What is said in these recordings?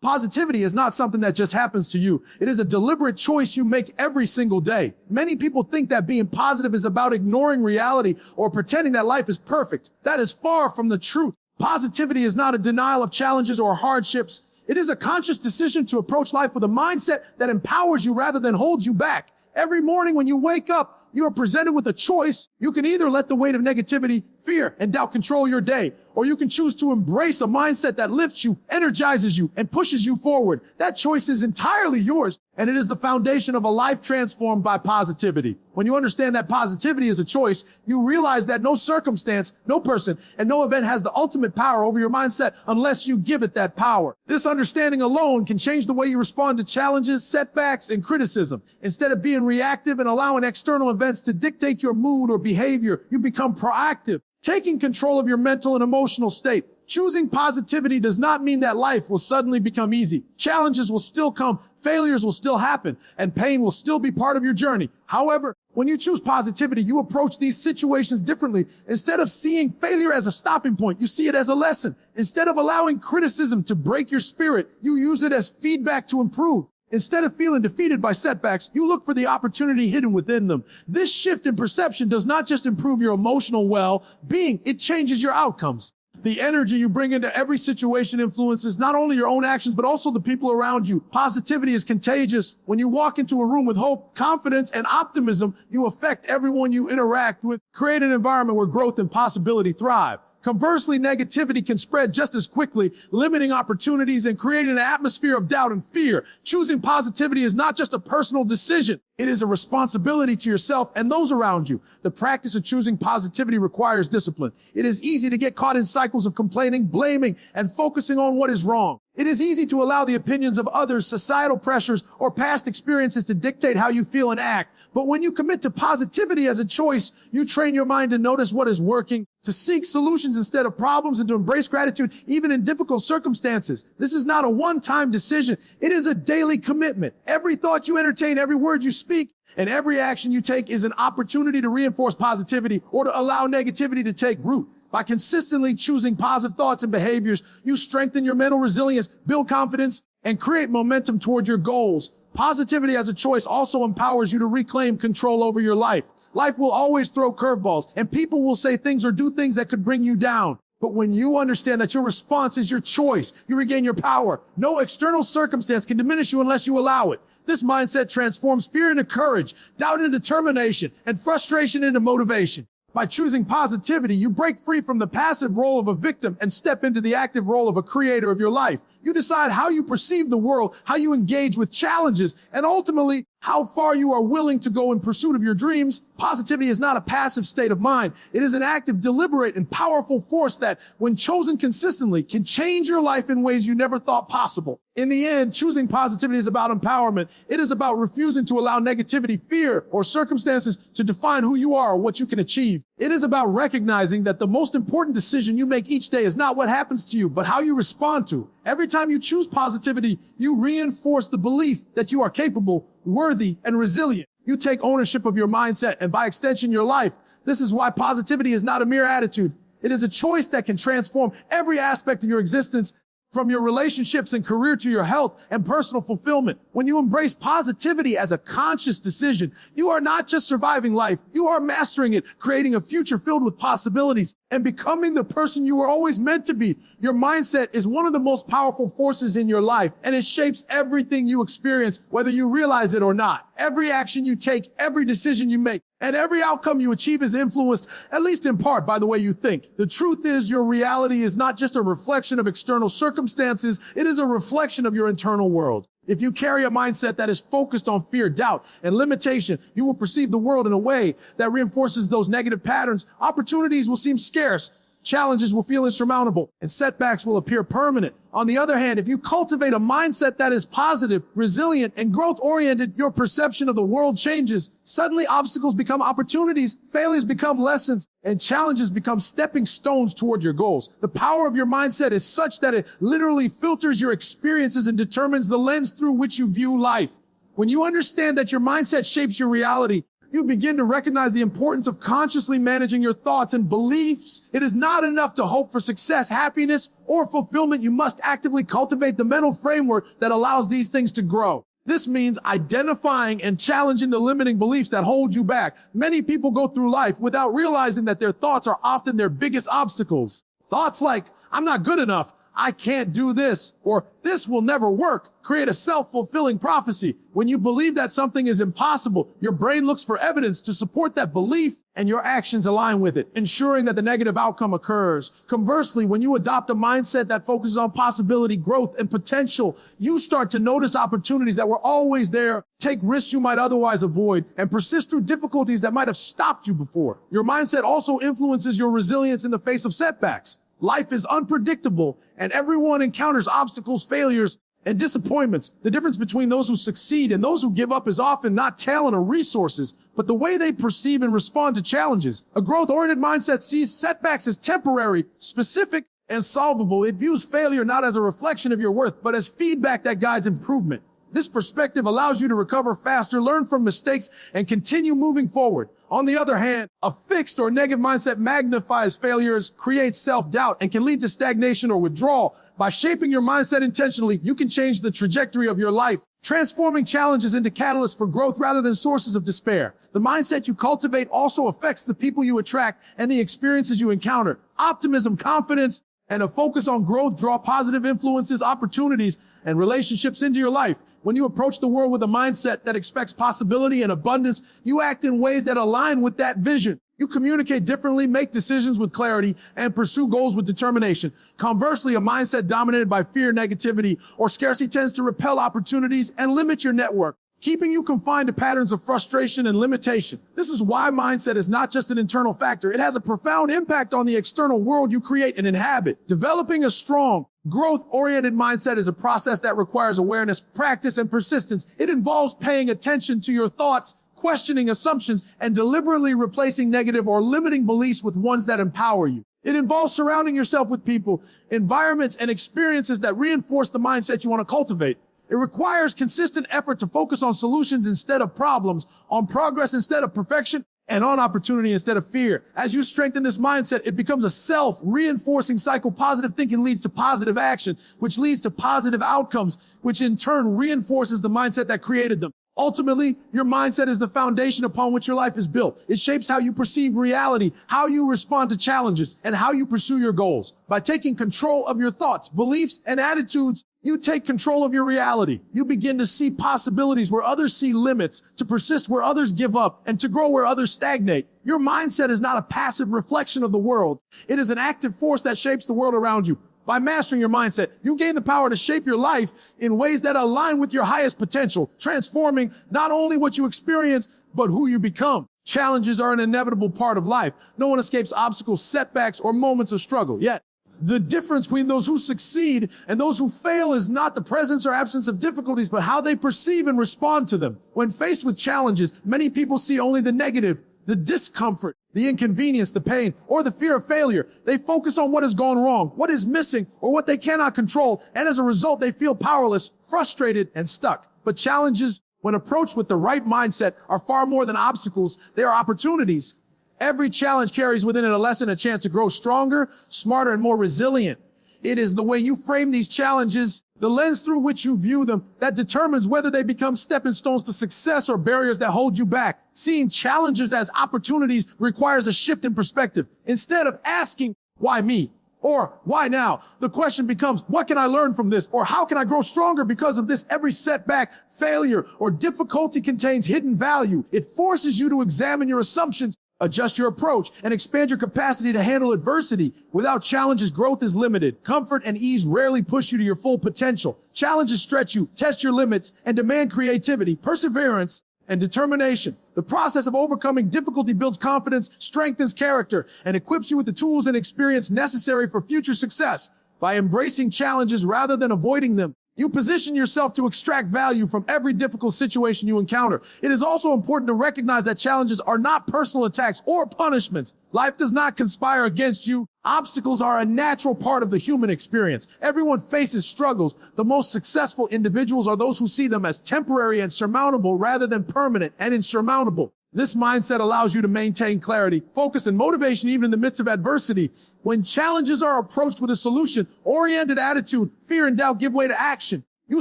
Positivity is not something that just happens to you. It is a deliberate choice you make every single day. Many people think that being positive is about ignoring reality or pretending that life is perfect. That is far from the truth. Positivity is not a denial of challenges or hardships. It is a conscious decision to approach life with a mindset that empowers you rather than holds you back. Every morning when you wake up, you are presented with a choice. You can either let the weight of negativity, fear, and doubt control your day, or you can choose to embrace a mindset that lifts you, energizes you, and pushes you forward. That choice is entirely yours, and it is the foundation of a life transformed by positivity. When you understand that positivity is a choice, you realize that no circumstance, no person, and no event has the ultimate power over your mindset unless you give it that power. This understanding alone can change the way you respond to challenges, setbacks, and criticism. Instead of being reactive and allowing external events to dictate your mood or behavior, you become proactive, taking control of your mental and emotional state. Choosing positivity does not mean that life will suddenly become easy. Challenges will still come, failures will still happen, and pain will still be part of your journey. However, when you choose positivity, you approach these situations differently. Instead of seeing failure as a stopping point, you see it as a lesson. Instead of allowing criticism to break your spirit, you use it as feedback to improve. Instead of feeling defeated by setbacks, you look for the opportunity hidden within them. This shift in perception does not just improve your emotional well-being, it changes your outcomes. The energy you bring into every situation influences not only your own actions, but also the people around you. Positivity is contagious. When you walk into a room with hope, confidence, and optimism, you affect everyone you interact with, create an environment where growth and possibility thrive. Conversely, negativity can spread just as quickly, limiting opportunities and creating an atmosphere of doubt and fear. Choosing positivity is not just a personal decision. It is a responsibility to yourself and those around you. The practice of choosing positivity requires discipline. It is easy to get caught in cycles of complaining, blaming, and focusing on what is wrong. It is easy to allow the opinions of others, societal pressures, or past experiences to dictate how you feel and act. But when you commit to positivity as a choice, you train your mind to notice what is working, to seek solutions instead of problems, and to embrace gratitude even in difficult circumstances. This is not a one-time decision. It is a daily commitment. Every thought you entertain, every word you speak, and every action you take is an opportunity to reinforce positivity or to allow negativity to take root. By consistently choosing positive thoughts and behaviors, you strengthen your mental resilience, build confidence, and create momentum toward your goals. Positivity as a choice also empowers you to reclaim control over your life. Life will always throw curveballs, and people will say things or do things that could bring you down. But when you understand that your response is your choice, you regain your power. No external circumstance can diminish you unless you allow it. This mindset transforms fear into courage, doubt into determination, and frustration into motivation. By choosing positivity, you break free from the passive role of a victim and step into the active role of a creator of your life. You decide how you perceive the world, how you engage with challenges, and ultimately, how far you are willing to go in pursuit of your dreams. Positivity is not a passive state of mind. It is an active, deliberate, and powerful force that, when chosen consistently, can change your life in ways you never thought possible. In the end, choosing positivity is about empowerment. It is about refusing to allow negativity, fear, or circumstances to define who you are or what you can achieve. It is about recognizing that the most important decision you make each day is not what happens to you, but how you respond to. Every time you choose positivity, you reinforce the belief that you are capable, worthy, and resilient. You take ownership of your mindset and, by extension, your life. This is why positivity is not a mere attitude. It is a choice that can transform every aspect of your existence, from your relationships and career to your health and personal fulfillment. When you embrace positivity as a conscious decision, you are not just surviving life, you are mastering it, creating a future filled with possibilities, and becoming the person you were always meant to be. Your mindset is one of the most powerful forces in your life, and it shapes everything you experience, whether you realize it or not. Every action you take, every decision you make, and every outcome you achieve is influenced, at least in part, by the way you think. The truth is, your reality is not just a reflection of external circumstances, it is a reflection of your internal world. If you carry a mindset that is focused on fear, doubt, and limitation, you will perceive the world in a way that reinforces those negative patterns. Opportunities will seem scarce, challenges will feel insurmountable, and setbacks will appear permanent. On the other hand, if you cultivate a mindset that is positive, resilient, and growth-oriented, your perception of the world changes. Suddenly, obstacles become opportunities, failures become lessons, and challenges become stepping stones toward your goals. The power of your mindset is such that it literally filters your experiences and determines the lens through which you view life. When you understand that your mindset shapes your reality, You begin to recognize the importance of consciously managing your thoughts and beliefs. It is not enough to hope for success, happiness, or fulfillment. You must actively cultivate the mental framework that allows these things to grow. This means identifying and challenging the limiting beliefs that hold you back. Many people go through life without realizing that their thoughts are often their biggest obstacles. Thoughts like, I'm not good enough, I can't do this, or this will never work, create a self-fulfilling prophecy. When you believe that something is impossible, your brain looks for evidence to support that belief, and your actions align with it, ensuring that the negative outcome occurs. Conversely, when you adopt a mindset that focuses on possibility, growth, and potential, you start to notice opportunities that were always there, take risks you might otherwise avoid, and persist through difficulties that might have stopped you before. Your mindset also influences your resilience in the face of setbacks. Life is unpredictable, and everyone encounters obstacles, failures, and disappointments. The difference between those who succeed and those who give up is often not talent or resources, but the way they perceive and respond to challenges. A growth-oriented mindset sees setbacks as temporary, specific, and solvable. It views failure not as a reflection of your worth, but as feedback that guides improvement. This perspective allows you to recover faster, learn from mistakes, and continue moving forward. On the other hand, a fixed or negative mindset magnifies failures, creates self-doubt, and can lead to stagnation or withdrawal. By shaping your mindset intentionally, you can change the trajectory of your life, transforming challenges into catalysts for growth rather than sources of despair. The mindset you cultivate also affects the people you attract and the experiences you encounter. Optimism, confidence, and a focus on growth draw positive influences, opportunities, and relationships into your life. When you approach the world with a mindset that expects possibility and abundance, you act in ways that align with that vision. You communicate differently, make decisions with clarity, and pursue goals with determination. Conversely, a mindset dominated by fear, negativity, or scarcity tends to repel opportunities and limit your network, keeping you confined to patterns of frustration and limitation. This is why mindset is not just an internal factor. It has a profound impact on the external world you create and inhabit. Developing a strong, growth-oriented mindset is a process that requires awareness, practice, and persistence. It involves paying attention to your thoughts, questioning assumptions, and deliberately replacing negative or limiting beliefs with ones that empower you. It involves surrounding yourself with people, environments, and experiences that reinforce the mindset you want to cultivate. It requires consistent effort to focus on solutions instead of problems, on progress instead of perfection, and on opportunity instead of fear. As you strengthen this mindset, it becomes a self-reinforcing cycle. Positive thinking leads to positive action, which leads to positive outcomes, which in turn reinforces the mindset that created them. Ultimately, your mindset is the foundation upon which your life is built. It shapes how you perceive reality, how you respond to challenges, and how you pursue your goals. By taking control of your thoughts, beliefs, and attitudes, you take control of your reality. You begin to see possibilities where others see limits, to persist where others give up, and to grow where others stagnate. Your mindset is not a passive reflection of the world. It is an active force that shapes the world around you. By mastering your mindset, you gain the power to shape your life in ways that align with your highest potential, transforming not only what you experience, but who you become. Challenges are an inevitable part of life. No one escapes obstacles, setbacks, or moments of struggle. Yet, the difference between those who succeed and those who fail is not the presence or absence of difficulties, but how they perceive and respond to them. When faced with challenges, many people see only the negative, the discomfort, the inconvenience, the pain, or the fear of failure. They focus on what has gone wrong, what is missing, or what they cannot control, and as a result, they feel powerless, frustrated, and stuck. But challenges, when approached with the right mindset, are far more than obstacles. They are opportunities. Every challenge carries within it a lesson, a chance to grow stronger, smarter, and more resilient. It is the way you frame these challenges, the lens through which you view them, that determines whether they become stepping stones to success or barriers that hold you back. Seeing challenges as opportunities requires a shift in perspective. Instead of asking, why me? Or why now? The question becomes, what can I learn from this? Or how can I grow stronger because of this? Every setback, failure, or difficulty contains hidden value. It forces you to examine your assumptions, adjust your approach, and expand your capacity to handle adversity. Without challenges, growth is limited. Comfort and ease rarely push you to your full potential. Challenges stretch you, test your limits, and demand creativity, perseverance, and determination. The process of overcoming difficulty builds confidence, strengthens character, and equips you with the tools and experience necessary for future success. By embracing challenges rather than avoiding them, you position yourself to extract value from every difficult situation you encounter. It is also important to recognize that challenges are not personal attacks or punishments. Life does not conspire against you. Obstacles are a natural part of the human experience. Everyone faces struggles. The most successful individuals are those who see them as temporary and surmountable rather than permanent and insurmountable. This mindset allows you to maintain clarity, focus, and motivation even in the midst of adversity. When challenges are approached with a solution-oriented attitude, fear and doubt give way to action. You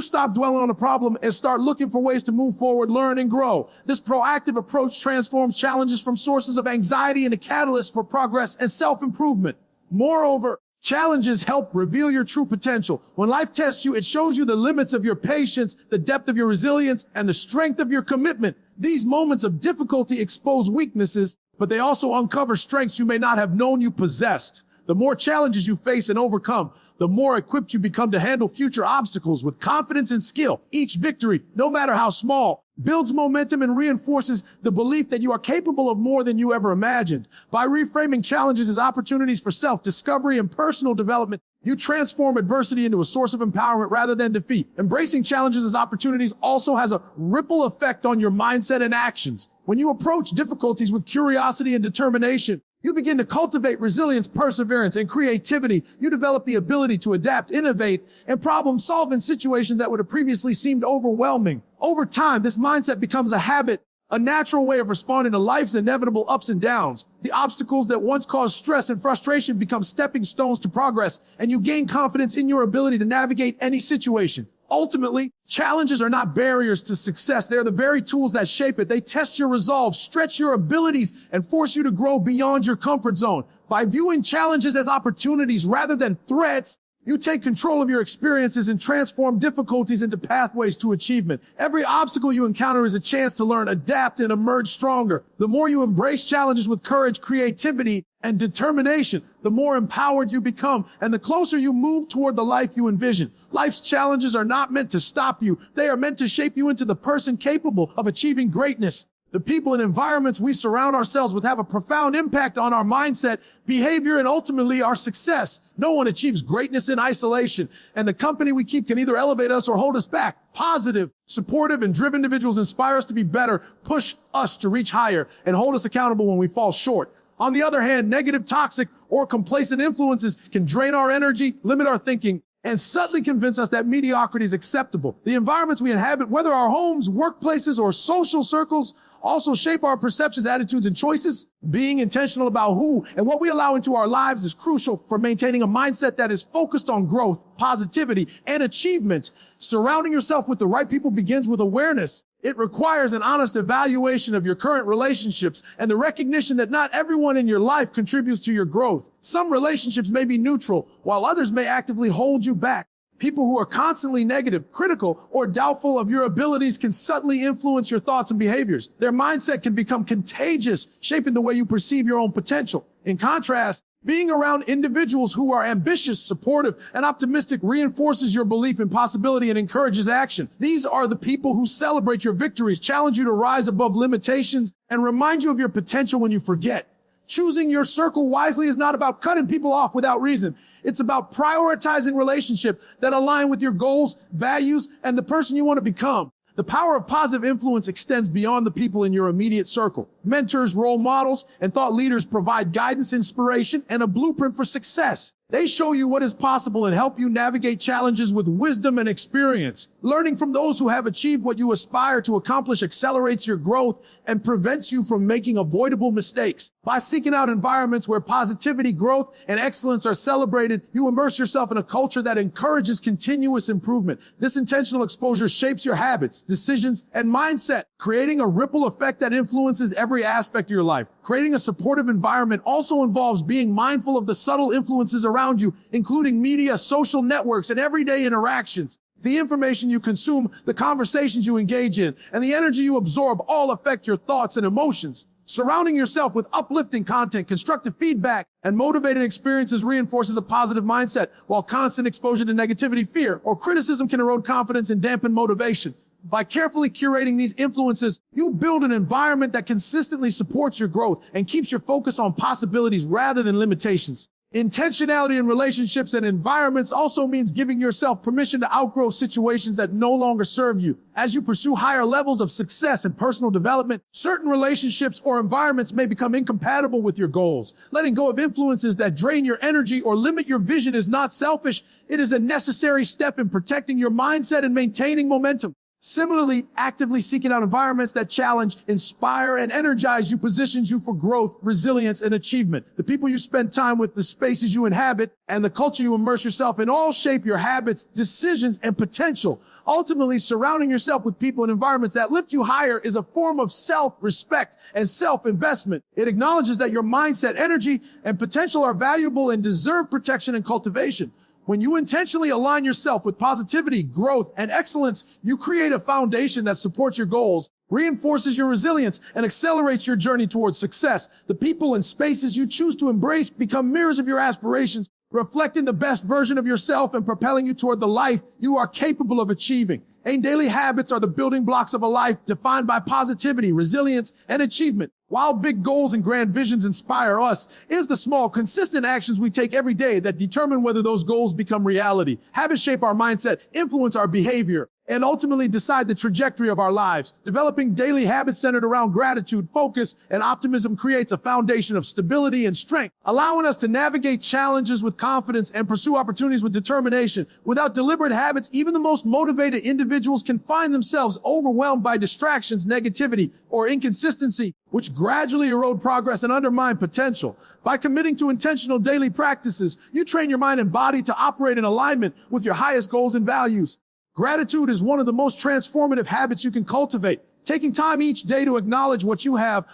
stop dwelling on the problem and start looking for ways to move forward, learn, and grow. This proactive approach transforms challenges from sources of anxiety into catalysts for progress and self-improvement. Moreover, challenges help reveal your true potential. When life tests you, it shows you the limits of your patience, the depth of your resilience, and the strength of your commitment. These moments of difficulty expose weaknesses, but they also uncover strengths you may not have known you possessed. The more challenges you face and overcome, the more equipped you become to handle future obstacles with confidence and skill. Each victory, no matter how small, builds momentum and reinforces the belief that you are capable of more than you ever imagined. By reframing challenges as opportunities for self-discovery and personal development, you transform adversity into a source of empowerment rather than defeat. Embracing challenges as opportunities also has a ripple effect on your mindset and actions. When you approach difficulties with curiosity and determination, you begin to cultivate resilience, perseverance, and creativity. You develop the ability to adapt, innovate, and problem solve in situations that would have previously seemed overwhelming. Over time, this mindset becomes a habit, a natural way of responding to life's inevitable ups and downs. The obstacles that once caused stress and frustration become stepping stones to progress, and you gain confidence in your ability to navigate any situation. Ultimately, challenges are not barriers to success. They're the very tools that shape it. They test your resolve, stretch your abilities, and force you to grow beyond your comfort zone. By viewing challenges as opportunities rather than threats, you take control of your experiences and transform difficulties into pathways to achievement. Every obstacle you encounter is a chance to learn, adapt, and emerge stronger. The more you embrace challenges with courage, creativity, and determination, the more empowered you become and the closer you move toward the life you envision. Life's challenges are not meant to stop you. They are meant to shape you into the person capable of achieving greatness. The people and environments we surround ourselves with have a profound impact on our mindset, behavior, and ultimately our success. No one achieves greatness in isolation, and the company we keep can either elevate us or hold us back. Positive, supportive, and driven individuals inspire us to be better, push us to reach higher, and hold us accountable when we fall short. On the other hand, negative, toxic, or complacent influences can drain our energy, limit our thinking, and subtly convince us that mediocrity is acceptable. The environments we inhabit, whether our homes, workplaces, or social circles, also shape our perceptions, attitudes, and choices. Being intentional about who and what we allow into our lives is crucial for maintaining a mindset that is focused on growth, positivity, and achievement. Surrounding yourself with the right people begins with awareness. It requires an honest evaluation of your current relationships and the recognition that not everyone in your life contributes to your growth. Some relationships may be neutral, while others may actively hold you back. People who are constantly negative, critical, or doubtful of your abilities can subtly influence your thoughts and behaviors. Their mindset can become contagious, shaping the way you perceive your own potential. In contrast, being around individuals who are ambitious, supportive, and optimistic reinforces your belief in possibility and encourages action. These are the people who celebrate your victories, challenge you to rise above limitations, and remind you of your potential when you forget. Choosing your circle wisely is not about cutting people off without reason. It's about prioritizing relationships that align with your goals, values, and the person you want to become. The power of positive influence extends beyond the people in your immediate circle. Mentors, role models, and thought leaders provide guidance, inspiration, and a blueprint for success. They show you what is possible and help you navigate challenges with wisdom and experience. Learning from those who have achieved what you aspire to accomplish accelerates your growth and prevents you from making avoidable mistakes. By seeking out environments where positivity, growth, and excellence are celebrated, you immerse yourself in a culture that encourages continuous improvement. This intentional exposure shapes your habits, decisions, and mindset, creating a ripple effect that influences every aspect of your life. Creating a supportive environment also involves being mindful of the subtle influences around you, including media, social networks, and everyday interactions. The information you consume, the conversations you engage in, and the energy you absorb all affect your thoughts and emotions. Surrounding yourself with uplifting content, constructive feedback, and motivating experiences reinforces a positive mindset, while constant exposure to negativity, fear, or criticism can erode confidence and dampen motivation. By carefully curating these influences, you build an environment that consistently supports your growth and keeps your focus on possibilities rather than limitations. Intentionality in relationships and environments also means giving yourself permission to outgrow situations that no longer serve you. As you pursue higher levels of success and personal development, certain relationships or environments may become incompatible with your goals. Letting go of influences that drain your energy or limit your vision is not selfish. It is a necessary step in protecting your mindset and maintaining momentum. Similarly, actively seeking out environments that challenge, inspire, and energize you positions you for growth, resilience, and achievement. The people you spend time with, the spaces you inhabit, and the culture you immerse yourself in all shape your habits, decisions, and potential. Ultimately, surrounding yourself with people and environments that lift you higher is a form of self-respect and self-investment. It acknowledges that your mindset, energy, and potential are valuable and deserve protection and cultivation. When you intentionally align yourself with positivity, growth, and excellence, you create a foundation that supports your goals, reinforces your resilience, and accelerates your journey towards success. The people and spaces you choose to embrace become mirrors of your aspirations, reflecting the best version of yourself and propelling you toward the life you are capable of achieving. Daily habits are the building blocks of a life defined by positivity, resilience, and achievement. While big goals and grand visions inspire us, it is the small, consistent actions we take every day that determine whether those goals become reality. Habits shape our mindset, influence our behavior, and ultimately decide the trajectory of our lives. Developing daily habits centered around gratitude, focus, and optimism creates a foundation of stability and strength, allowing us to navigate challenges with confidence and pursue opportunities with determination. Without deliberate habits, even the most motivated individuals can find themselves overwhelmed by distractions, negativity, or inconsistency, which gradually erode progress and undermine potential. By committing to intentional daily practices, you train your mind and body to operate in alignment with your highest goals and values. Gratitude is one of the most transformative habits you can cultivate. Taking time each day to acknowledge what you have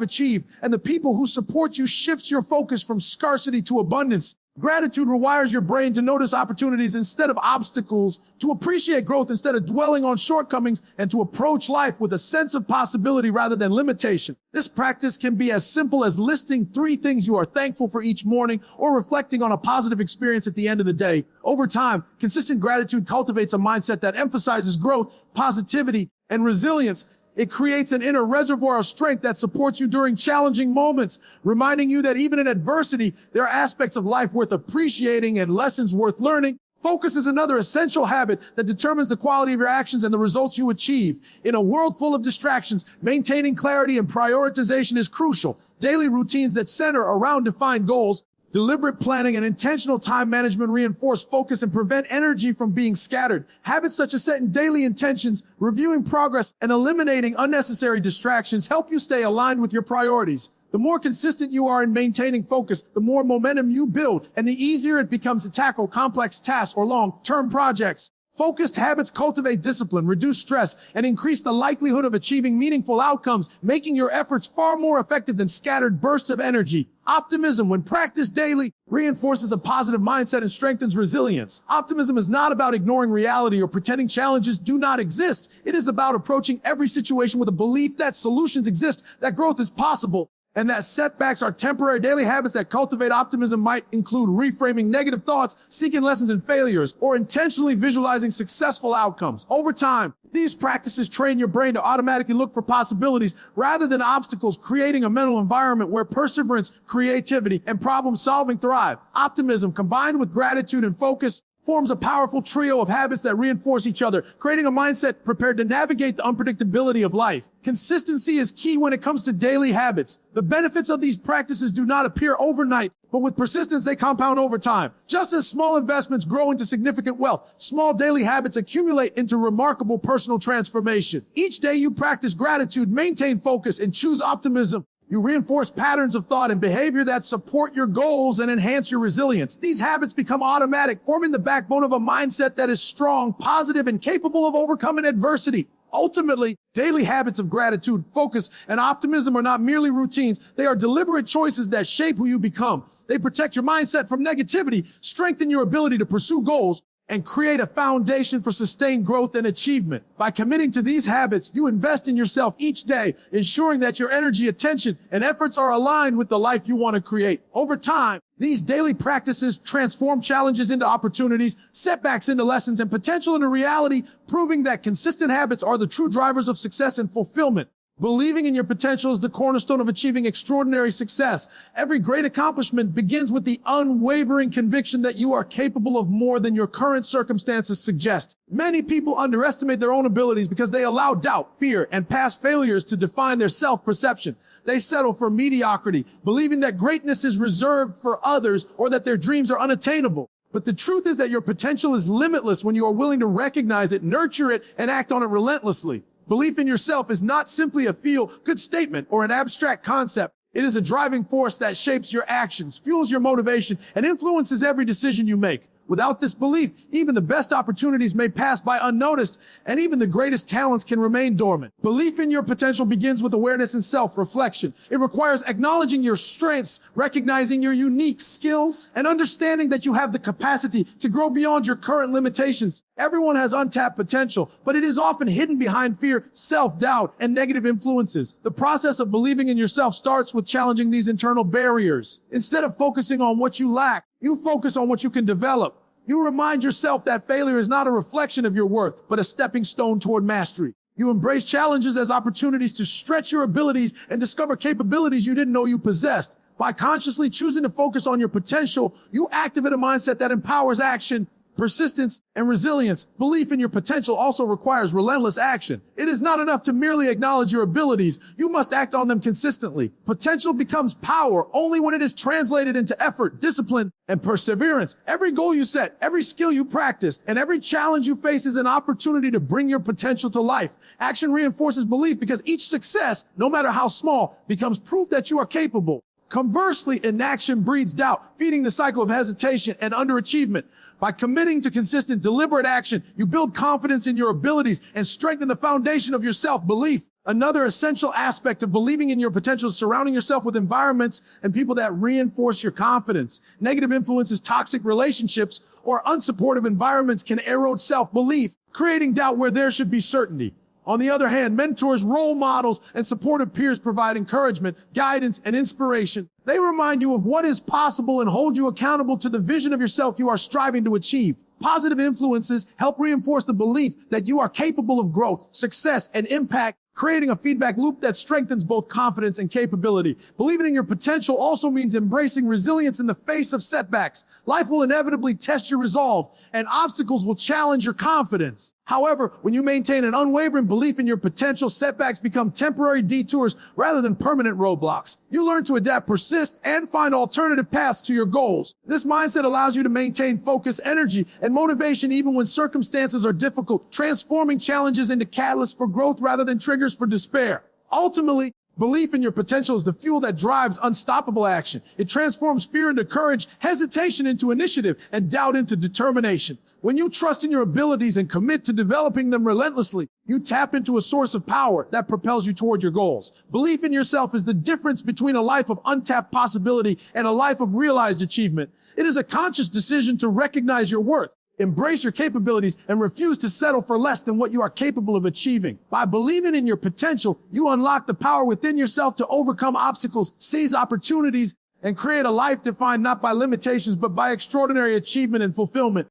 achieved, and the people who support you shifts your focus from scarcity to abundance. Gratitude rewires your brain to notice opportunities instead of obstacles, to appreciate growth instead of dwelling on shortcomings, and to approach life with a sense of possibility rather than limitation. This practice can be as simple as listing 3 things you are thankful for each morning or reflecting on a positive experience at the end of the day. Over time, consistent gratitude cultivates a mindset that emphasizes growth, positivity, and resilience. It creates an inner reservoir of strength that supports you during challenging moments, reminding you that even in adversity, there are aspects of life worth appreciating and lessons worth learning. Focus is another essential habit that determines the quality of your actions and the results you achieve. In a world full of distractions, maintaining clarity and prioritization is crucial. Daily routines that center around defined goals, deliberate planning, and intentional time management reinforce focus and prevent energy from being scattered. Habits such as setting daily intentions, reviewing progress, and eliminating unnecessary distractions help you stay aligned with your priorities. The more consistent you are in maintaining focus, the more momentum you build, and the easier it becomes to tackle complex tasks or long-term projects. Focused habits cultivate discipline, reduce stress, and increase the likelihood of achieving meaningful outcomes, making your efforts far more effective than scattered bursts of energy. Optimism, when practiced daily, reinforces a positive mindset and strengthens resilience. Optimism is not about ignoring reality or pretending challenges do not exist. It is about approaching every situation with a belief that solutions exist, that growth is possible, and that setbacks are temporary. Daily habits that cultivate optimism might include reframing negative thoughts, seeking lessons in failures, or intentionally visualizing successful outcomes. Over time, these practices train your brain to automatically look for possibilities rather than obstacles, creating a mental environment where perseverance, creativity, and problem-solving thrive. Optimism, combined with gratitude and focus, forms a powerful trio of habits that reinforce each other, creating a mindset prepared to navigate the unpredictability of life. Consistency is key when it comes to daily habits. The benefits of these practices do not appear overnight, but with persistence, they compound over time. Just as small investments grow into significant wealth, small daily habits accumulate into remarkable personal transformation. Each day you practice gratitude, maintain focus, and choose optimism. You reinforce patterns of thought and behavior that support your goals and enhance your resilience. These habits become automatic, forming the backbone of a mindset that is strong, positive, and capable of overcoming adversity. Ultimately, daily habits of gratitude, focus, and optimism are not merely routines. They are deliberate choices that shape who you become. They protect your mindset from negativity, strengthen your ability to pursue goals, and create a foundation for sustained growth and achievement. By committing to these habits, you invest in yourself each day, ensuring that your energy, attention, and efforts are aligned with the life you want to create. Over time, these daily practices transform challenges into opportunities, setbacks into lessons, and potential into reality, proving that consistent habits are the true drivers of success and fulfillment. Believing in your potential is the cornerstone of achieving extraordinary success. Every great accomplishment begins with the unwavering conviction that you are capable of more than your current circumstances suggest. Many people underestimate their own abilities because they allow doubt, fear, and past failures to define their self-perception. They settle for mediocrity, believing that greatness is reserved for others or that their dreams are unattainable. But the truth is that your potential is limitless when you are willing to recognize it, nurture it, and act on it relentlessly. Belief in yourself is not simply a feel-good statement or an abstract concept. It is a driving force that shapes your actions, fuels your motivation, and influences every decision you make. Without this belief, even the best opportunities may pass by unnoticed, and even the greatest talents can remain dormant. Belief in your potential begins with awareness and self-reflection. It requires acknowledging your strengths, recognizing your unique skills, and understanding that you have the capacity to grow beyond your current limitations. Everyone has untapped potential, but it is often hidden behind fear, self-doubt, and negative influences. The process of believing in yourself starts with challenging these internal barriers. Instead of focusing on what you lack, you focus on what you can develop. You remind yourself that failure is not a reflection of your worth, but a stepping stone toward mastery. You embrace challenges as opportunities to stretch your abilities and discover capabilities you didn't know you possessed. By consciously choosing to focus on your potential, you activate a mindset that empowers action, persistence, and resilience. Belief in your potential also requires relentless action. It is not enough to merely acknowledge your abilities. You must act on them consistently. Potential becomes power only when it is translated into effort, discipline, and perseverance. Every goal you set, every skill you practice, and every challenge you face is an opportunity to bring your potential to life. Action reinforces belief because each success, no matter how small, becomes proof that you are capable. Conversely, inaction breeds doubt, feeding the cycle of hesitation and underachievement. By committing to consistent, deliberate action, you build confidence in your abilities and strengthen the foundation of your self-belief. Another essential aspect of believing in your potential is surrounding yourself with environments and people that reinforce your confidence. Negative influences, toxic relationships, or unsupportive environments can erode self-belief, creating doubt where there should be certainty. On the other hand, mentors, role models, and supportive peers provide encouragement, guidance, and inspiration. They remind you of what is possible and hold you accountable to the vision of yourself you are striving to achieve. Positive influences help reinforce the belief that you are capable of growth, success, and impact, creating a feedback loop that strengthens both confidence and capability. Believing in your potential also means embracing resilience in the face of setbacks. Life will inevitably test your resolve, and obstacles will challenge your confidence. However, when you maintain an unwavering belief in your potential, setbacks become temporary detours rather than permanent roadblocks. You learn to adapt, persist, and find alternative paths to your goals. This mindset allows you to maintain focus, energy, and motivation even when circumstances are difficult, transforming challenges into catalysts for growth rather than triggers for despair. Ultimately, belief in your potential is the fuel that drives unstoppable action. It transforms fear into courage, hesitation into initiative, and doubt into determination. When you trust in your abilities and commit to developing them relentlessly, you tap into a source of power that propels you toward your goals. Belief in yourself is the difference between a life of untapped possibility and a life of realized achievement. It is a conscious decision to recognize your worth, embrace your capabilities, and refuse to settle for less than what you are capable of achieving. By believing in your potential, you unlock the power within yourself to overcome obstacles, seize opportunities, and create a life defined not by limitations, but by extraordinary achievement and fulfillment.